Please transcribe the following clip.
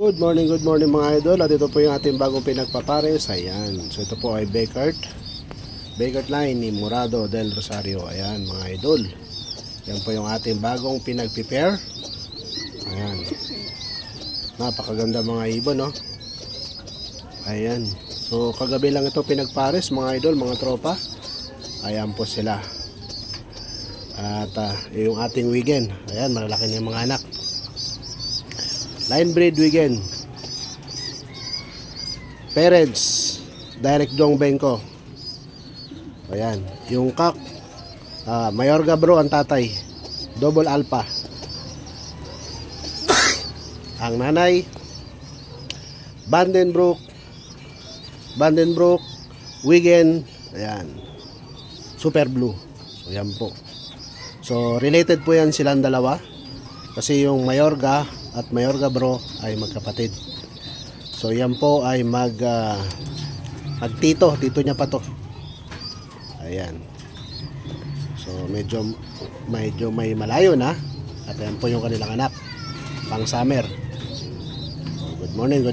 Good morning mga idol. At ito po yung ating bagong pinagpapares. Ayan. So ito po ay Bekaert line ni Murado del Rosario. Ayan mga idol. Yan po yung ating bagong pinagprepare. Ayan. Napakaganda mga ibon, no? Ayan. So kagabi lang ito pinagpares mga idol, mga tropa. Ayan po sila. At yung ating weekend. Ayan, malalaki na yung mga anak. Line breed weekend. Parents direct dong bengko. Ayan, yung kak Mayorga bro ang tatay. Double alpha. Ang nanay Vandenbroek weekend. Ayan, super blue. So yan po. So related po yan silang dalawa. Kasi yung Mayorga at Mayorga bro ay magkapatid. So yan po ay magtito niya pa to. Ayan. So medyo may malayo na. At yan po yung kanilang anak. Pang summer. So, good morning.